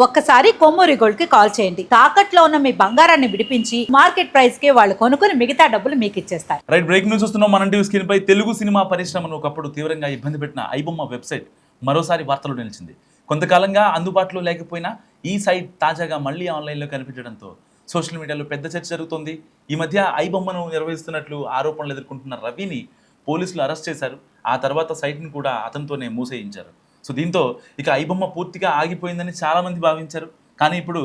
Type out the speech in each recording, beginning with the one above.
ఒక్కసారి కొమ్మూరి గోల్డ్ కి కాల్ చేయండి. తాకట్లో ఉన్న మీ బంగారాన్ని విడిపించి మార్కెట్ ప్రైస్ కి వాళ్ళు కొనుక్కుని మిగతా డబ్బులు మీకు ఇచ్చేస్తారు. రైట్, బ్రేక్ న్యూస్ చూస్తున్నాం. మన టీవీ స్క్రీన్ పై తెలుగు సినిమా పరిశ్రమను ఒకప్పుడు తీవ్రంగా ఇబ్బంది పెట్టిన ఐబొమ్మ వెబ్సైట్ మరోసారి వార్తలు నిలిచింది. కొంతకాలంగా అందుబాటులో లేకపోయినా ఈ సైట్ తాజాగా మళ్ళీ ఆన్లైన్లో కనిపించడంతో సోషల్ మీడియాలో పెద్ద చర్చ జరుగుతోంది. ఈ మధ్య ఐబొమ్మను నిర్వహిస్తున్నట్లు ఆరోపణలు ఎదుర్కొంటున్న రవిని పోలీసులు అరెస్ట్ చేశారు. ఆ తర్వాత సైట్ని కూడా అతనితోనే మూసేయించారు. సో దీంతో ఇక ఐబొమ్మ పూర్తిగా ఆగిపోయిందని చాలామంది భావించారు. కానీ ఇప్పుడు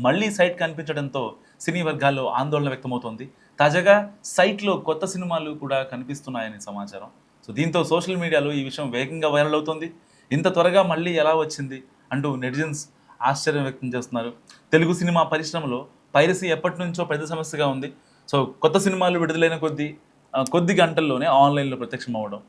మళ్ళీ సైట్ కనిపించడంతో సినీ వర్గాల్లో ఆందోళన వ్యక్తమవుతోంది. తాజాగా సైట్లో కొత్త సినిమాలు కూడా కనిపిస్తున్నాయని సమాచారం. సో దీంతో సోషల్ మీడియాలో ఈ విషయం వేగంగా వైరల్ అవుతోంది. ఇంత త్వరగా మళ్ళీ ఎలా వచ్చింది అంటూ నెటిజన్స్ ఆశ్చర్యం వ్యక్తం చేస్తున్నారు. తెలుగు సినిమా పరిశ్రమలో పైరసీ ఎప్పటి నుంచో పెద్ద సమస్యగా ఉంది. సో కొత్త సినిమాలు విడుదలైన కొద్ది గంటల్లోనే ఆన్లైన్లో ప్రత్యక్షం అవ్వడం,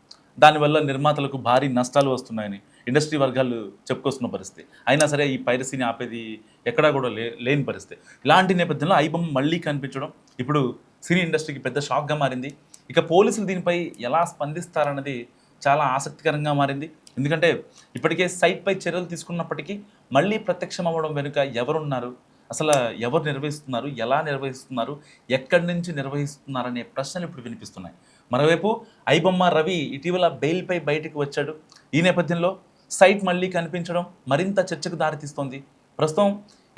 దానివల్ల నిర్మాతలకు భారీ నష్టాలు వస్తున్నాయని ఇండస్ట్రీ వర్గాలు చెప్పుకొస్తున్న పరిస్థితి. అయినా సరే ఈ పైరసీని ఆపేది ఎక్కడా కూడా లేని పరిస్థితి. ఇలాంటి నేపథ్యంలో ఐబొమ్మ మళ్ళీ కనిపించడం ఇప్పుడు సినీ ఇండస్ట్రీకి పెద్ద షాక్గా మారింది. ఇక పోలీసులు దీనిపై ఎలా స్పందిస్తారన్నది చాలా ఆసక్తికరంగా మారింది. ఎందుకంటే ఇప్పటికే సైట్పై చర్యలు తీసుకున్నప్పటికీ మళ్ళీ ప్రత్యక్షం అవ్వడం వెనుక ఎవరున్నారు, అసలు ఎవరు నిర్వహిస్తున్నారు, ఎలా నిర్వహిస్తున్నారు, ఎక్కడి నుంచి నిర్వహిస్తున్నారనే ప్రశ్నలు ఇప్పుడు వినిపిస్తున్నాయి. మరోవైపు ఐబొమ్మ రవి ఇటీవల బెయిల్పై బయటికి వచ్చాడు. ఈ నేపథ్యంలో సైట్ మళ్ళీ కనిపించడం మరింత చర్చకు దారితీస్తోంది. ప్రస్తుతం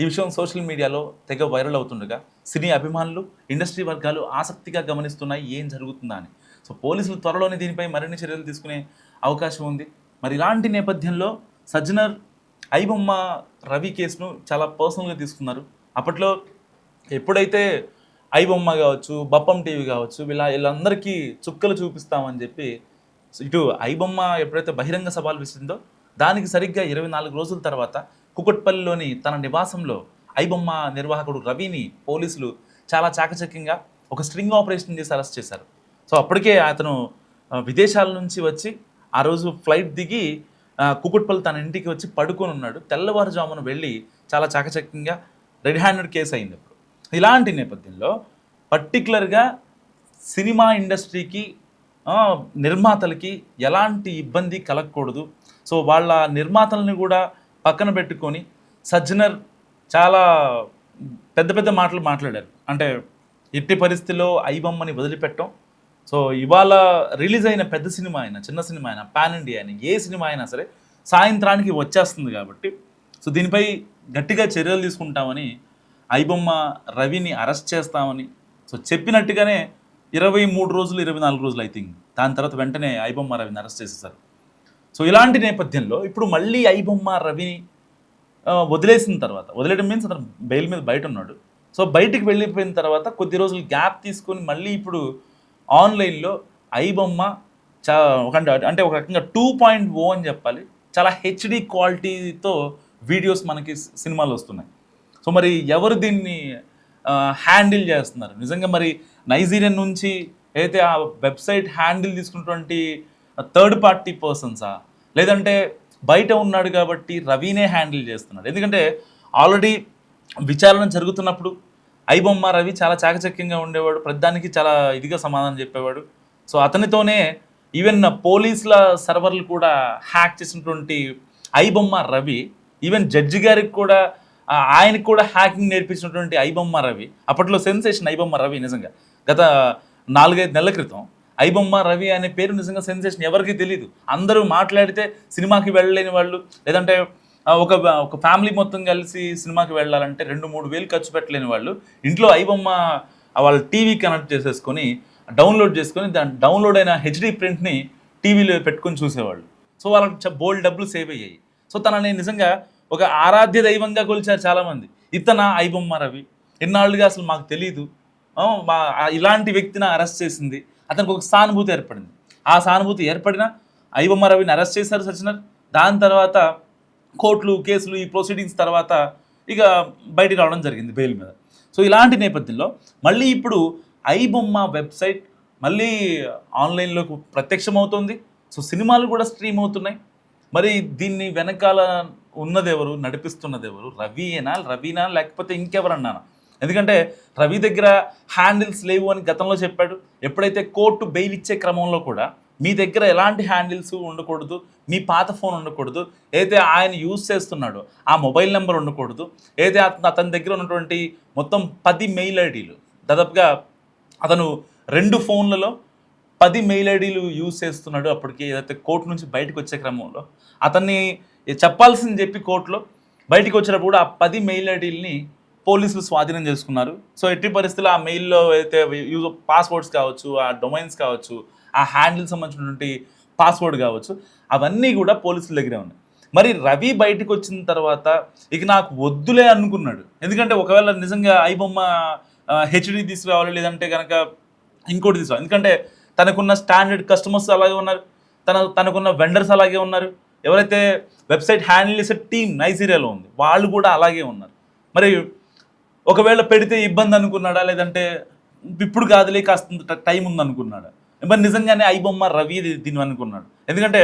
ఈ విషయం సోషల్ మీడియాలో తెగ వైరల్ అవుతుండగా సినీ అభిమానులు, ఇండస్ట్రీ వర్గాలు ఆసక్తిగా గమనిస్తున్నాయి ఏం జరుగుతుందా అని. సో పోలీసులు త్వరలోనే దీనిపై మరిన్ని చర్యలు తీసుకునే అవకాశం ఉంది. మరి ఇలాంటి నేపథ్యంలో సజ్జనర్ ఐబొమ్మ రవి కేసును చాలా పర్సనల్గా తీసుకున్నారు. అప్పట్లో ఎప్పుడైతే ఐబొమ్మ కావచ్చు, బప్పం టీవీ కావచ్చు, వీళ్ళందరికీ చుక్కలు చూపిస్తామని చెప్పి ఇటు ఐబొమ్మ ఎప్పుడైతే బహిరంగ సభలు విసిరిందో దానికి సరిగ్గా 24 రోజుల తర్వాత కుకట్పల్లిలోని తన నివాసంలో ఐబొమ్మ నిర్వాహకుడు రవిని పోలీసులు చాలా చాకచక్యంగా ఒక స్ట్రింగ్ ఆపరేషన్ చేసి అరెస్ట్ చేశారు. సో అప్పటికే అతను విదేశాల నుంచి వచ్చి ఆ రోజు ఫ్లైట్ దిగి కుకట్పల్లి తన ఇంటికి వచ్చి పడుకొని ఉన్నాడు. తెల్లవారుజామున వెళ్ళి చాలా చాకచక్యంగా రెడ్ హ్యాండెడ్ కేసు అయింది. ఇప్పుడు ఇలాంటి నేపథ్యంలో పర్టికులర్గా సినిమా ఇండస్ట్రీకి, నిర్మాతలకి ఎలాంటి ఇబ్బంది కలగకూడదు. సో వాళ్ళ నిర్మాతల్ని కూడా పక్కన పెట్టుకొని సజ్జనర్ చాలా పెద్ద పెద్ద మాటలు మాట్లాడారు. అంటే ఎట్టి పరిస్థితిలో ఐబొమ్మని వదిలిపెట్టం. సో ఇవాళ రిలీజ్ అయిన పెద్ద సినిమా అయినా, చిన్న సినిమా అయినా, పాన్ ఇండియా అయినా, ఏ సినిమా అయినా సరే సాయంత్రానికి వచ్చేస్తుంది కాబట్టి సో దీనిపై గట్టిగా చర్యలు తీసుకుంటామని, ఐబొమ్మ రవిని అరెస్ట్ చేస్తామని సో చెప్పినట్టుగానే 23 రోజులు 24 రోజులు ఐ థింక్ దాని తర్వాత వెంటనే ఐబొమ్మ రవిని అరెస్ట్ చేసేసారు. సో ఇలాంటి నేపథ్యంలో ఇప్పుడు మళ్ళీ ఐబొమ్మ రవిని వదిలేసిన తర్వాత, వదిలేయడం మీన్స్ అతను బెయిల్ మీద బయట ఉన్నాడు. సో బయటికి వెళ్ళిపోయిన తర్వాత కొద్ది రోజులు గ్యాప్ తీసుకొని మళ్ళీ ఇప్పుడు ఆన్లైన్లో ఐబొమ్మ అంటే ఒక రకంగా 2.0 అని చెప్పాలి, చాలా హెచ్డి క్వాలిటీతో వీడియోస్ మనకి సినిమాలు వస్తున్నాయి. సో మరి ఎవరు దీన్ని హ్యాండిల్ చేస్తున్నారు? నిజంగా మరి నైజీరియన్ నుంచి అయితే ఆ వెబ్సైట్ హ్యాండిల్ తీసుకున్నటువంటి థర్డ్ పార్టీ పర్సన్సా, లేదంటే బయట ఉన్నాడు కాబట్టి రవినే హ్యాండిల్ చేస్తున్నాడు? ఎందుకంటే ఆల్రెడీ విచారణ జరుగుతున్నప్పుడు ఐబొమ్మ రవి చాలా చాకచక్యంగా ఉండేవాడు, ప్రతిదానికి చాలా ఇదిగా సమాధానం చెప్పేవాడు. సో అతనితోనే ఈవెన్ పోలీసుల సర్వర్లు కూడా హ్యాక్ చేసినటువంటి ఐబొమ్మ రవి, ఈవెన్ జడ్జి గారికి కూడా ఆయనకు కూడా హ్యాకింగ్ నేర్పించినటువంటి ఐబొమ్మ రవి, అప్పట్లో సెన్సేషన్ ఐబొమ్మ రవి. నిజంగా గత 4-5 నెలల క్రితం ఐబొమ్మ రవి అనే పేరు నిజంగా సెన్సేషన్, ఎవరికి తెలియదు. అందరూ మాట్లాడితే సినిమాకి వెళ్ళలేని వాళ్ళు, లేదంటే ఒక ఫ్యామిలీ మొత్తం కలిసి సినిమాకి వెళ్ళాలంటే 2-3 వేలు ఖర్చు పెట్టలేని వాళ్ళు ఇంట్లో ఐబొమ్మ వాళ్ళ టీవీ కనెక్ట్ చేసేసుకొని డౌన్లోడ్ చేసుకొని దాని డౌన్లోడ్ అయిన హెచ్డి ప్రింట్ని టీవీలో పెట్టుకొని చూసేవాళ్ళు. సో వాళ్ళకి బోల్డ్ డబ్బులు సేవ్ అయ్యాయి. సో తనని నిజంగా ఒక ఆరాధ్య దైవంగా కొలిచారు చాలామంది. ఇతన ఐబొమ్మ రవి ఎన్నాళ్ళుగా అసలు మాకు తెలీదు, ఇలాంటి వ్యక్తిని అరెస్ట్ చేసింది, అతనికి ఒక సానుభూతి ఏర్పడింది. ఆ సానుభూతి ఏర్పడిన ఐబొమ్మ రవిని అరెస్ట్ చేశారు సజ్జనర్. దాని తర్వాత కోర్టులు, కేసులు, ఈ ప్రొసీడింగ్స్ తర్వాత ఇక బయటికి రావడం జరిగింది బెయిల్ మీద. సో ఇలాంటి నేపథ్యంలో మళ్ళీ ఇప్పుడు ఐబొమ్మ వెబ్సైట్ మళ్ళీ ఆన్లైన్లోకి ప్రత్యక్షమవుతుంది. సో సినిమాలు కూడా స్ట్రీమ్ అవుతున్నాయి. మరి దీన్ని వెనకాల ఉన్నదెవరు, నడిపిస్తున్నదెవరు? రవినా లేకపోతే ఇంకెవరన్నానా? ఎందుకంటే రవి దగ్గర హ్యాండిల్స్ లేవు అని గతంలో చెప్పాడు. ఎప్పుడైతే కోర్టు బెయిల్ ఇచ్చే క్రమంలో కూడా మీ దగ్గర ఎలాంటి హ్యాండిల్స్ ఉండకూడదు, మీ పాత ఫోన్ ఉండకూడదు, అయితే ఆయన యూజ్ చేస్తున్నాడో ఆ మొబైల్ నెంబర్ ఉండకూడదు, అయితే అతని దగ్గర ఉన్నటువంటి మొత్తం 10 మెయిల్ ఐడీలు, దాదాపుగా అతను 2 ఫోన్లలో 10 మెయిల్ ఐడీలు యూజ్ చేస్తున్నాడు. అప్పటికి ఏదైతే కోర్టు నుంచి బయటకు వచ్చే క్రమంలో అతన్ని చెప్పాల్సింది చెప్పి కోర్టులో బయటికి వచ్చేటప్పుడు కూడా ఆ 10 మెయిల్ ఐడీలని పోలీసులు స్వాధీనం చేసుకున్నారు. సో ఎట్టి పరిస్థితుల్లో ఆ మెయిల్లో అయితే యూజ్ పాస్వర్డ్స్ కావచ్చు, ఆ డొమైన్స్ కావచ్చు, ఆ హ్యాండిల్ సంబంధించినటువంటి పాస్వర్డ్ కావచ్చు, అవన్నీ కూడా పోలీసుల దగ్గరే ఉన్నాయి. మరి రవి బయటకు వచ్చిన తర్వాత ఇక నాకు వద్దులే అనుకున్నాడు. ఎందుకంటే ఒకవేళ నిజంగా ఐబొమ్మ హెచ్డి తీసుకురావాలి, లేదంటే కనుక ఇంకోటి తీసుకురావాలి. ఎందుకంటే తనకున్న స్టాండర్డ్ కస్టమర్స్ అలాగే ఉన్నారు, తనకున్న వెండర్స్ అలాగే ఉన్నారు, ఎవరైతే వెబ్సైట్ హ్యాండిల్ చేసే టీం నైజీరియాలో ఉంది వాళ్ళు కూడా అలాగే ఉన్నారు. మరి ఒకవేళ పెడితే ఇబ్బంది అనుకున్నాడా, లేదంటే ఇప్పుడు కాదులే కాస్త టైం ఉంది అనుకున్నాడా? మరి నిజంగానే ఐబొమ్మ రవి దీని అనుకున్నాడు. ఎందుకంటే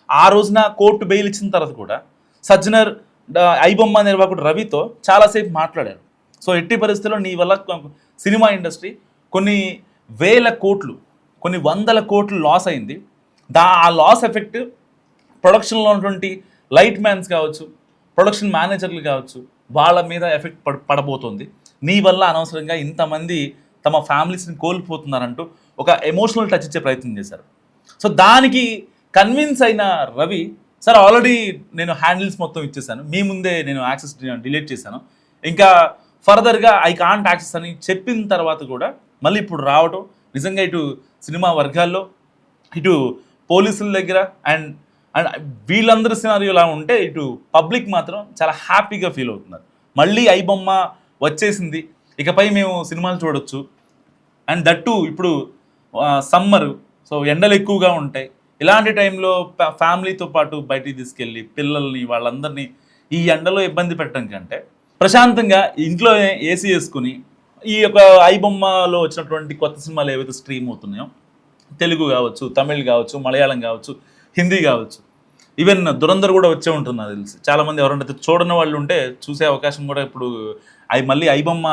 ఆ రోజున కోర్టు బెయిల్ ఇచ్చిన తర్వాత కూడా సజ్జనర్ ఐబొమ్మ నిర్వాహకుడు రవితో చాలాసేపు మాట్లాడారు. సో ఎట్టి పరిస్థితుల్లో నీ వల్ల సినిమా ఇండస్ట్రీ కొన్ని వేల కోట్లు, కొన్ని వందల కోట్లు లాస్ అయింది. ఆ లాస్ ఎఫెక్ట్ ప్రొడక్షన్లో ఉన్నటువంటి లైట్ మ్యాన్స్ కావచ్చు, ప్రొడక్షన్ మేనేజర్లు కావచ్చు, వాళ్ళ మీద ఎఫెక్ట్ పడబోతుంది. నీ వల్ల అనవసరంగా ఇంతమంది తమ ఫ్యామిలీస్ని కోల్పోతున్నారంటూ ఒక ఎమోషనల్ టచ్ ఇచ్చే ప్రయత్నం చేశారు. సో దానికి కన్విన్స్ అయిన రవి, సార్ ఆల్రెడీ నేను హ్యాండిల్స్ మొత్తం ఇచ్చేసాను, మీ ముందే నేను యాక్సెస్ డిలీట్ చేశాను, ఇంకా ఫర్దర్గా ఐ కాంట్ యాక్సెస్ అని చెప్పిన తర్వాత కూడా మళ్ళీ ఇప్పుడు రావటం నిజంగా ఇటు సినిమా వర్గాల్లో, ఇటు పోలీసుల దగ్గర అండ్ వీళ్ళందరి సినారియో ఎలా ఉంటే ఇటు పబ్లిక్ మాత్రం చాలా హ్యాపీగా ఫీల్ అవుతున్నారు. మళ్ళీ ఐబొమ్మ వచ్చేసింది, ఇకపై మేము సినిమాలు చూడొచ్చు. అండ్ దట్టు ఇప్పుడు సమ్మరు, సో ఎండలు ఎక్కువగా ఉంటాయి. ఇలాంటి టైంలో ఫ్యామిలీతో పాటు బయటికి తీసుకెళ్ళి పిల్లల్ని వాళ్ళందరినీ ఈ ఎండలో ఇబ్బంది పెట్టడం కంటే ప్రశాంతంగా ఇంట్లో ఏసీ వేసుకుని ఈ యొక్క ఐబొమ్మలో వచ్చినటువంటి కొత్త సినిమాలు ఏవైతే స్ట్రీమ్ అవుతున్నాయో, తెలుగు కావచ్చు, తమిళ్ కావచ్చు, మలయాళం కావచ్చు, హిందీ కావచ్చు, ఈవెన్ దురంధర్ కూడా వచ్చే ఉంటుంది నాకు తెలిసి. చాలామంది ఎవరంటే చూడని వాళ్ళు ఉంటే చూసే అవకాశం కూడా ఇప్పుడు మళ్ళీ ఐబొమ్మ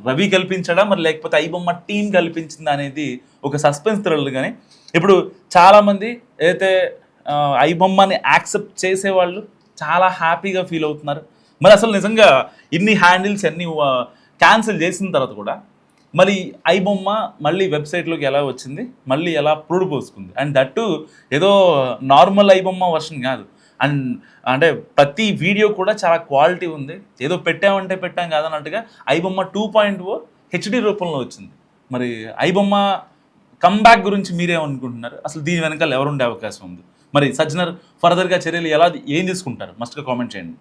రవి కల్పించడా, మరి లేకపోతే ఐబొమ్మ టీం కల్పించిందా అనేది ఒక సస్పెన్స్ థ్రిల్లర్. కానీ ఇప్పుడు చాలామంది ఏదైతే ఐబొమ్మని యాక్సెప్ట్ చేసేవాళ్ళు చాలా హ్యాపీగా ఫీల్ అవుతున్నారు. మరి అసలు నిజంగా ఇన్ని హ్యాండిల్స్ అన్ని క్యాన్సిల్ చేసిన తర్వాత కూడా మరి ఐబొమ్మ మళ్ళీ వెబ్సైట్లోకి ఎలా వచ్చింది, మళ్ళీ ఎలా ప్రూడ్ పోసుకుంది. అండ్ దట్టు ఏదో నార్మల్ ఐబొమ్మ వర్షన్ కాదు. అండ్ అంటే ప్రతి వీడియో కూడా చాలా క్వాలిటీ ఉంది. ఏదో పెట్టామంటే పెట్టాం కాదన్నట్టుగా ఐబొమ్మ 2.0 హెచ్డి రూపంలో వచ్చింది. మరి ఐబొమ్మ కమ్బ్యాక్ గురించి మీరేమనుకుంటున్నారు? అసలు దీని వెనకాల ఎవరుండే అవకాశం ఉంది? మరి సజ్జనర్ ఫర్దర్గా చర్యలు ఏం తీసుకుంటారు? మస్ట్గా కామెంట్ చేయండి.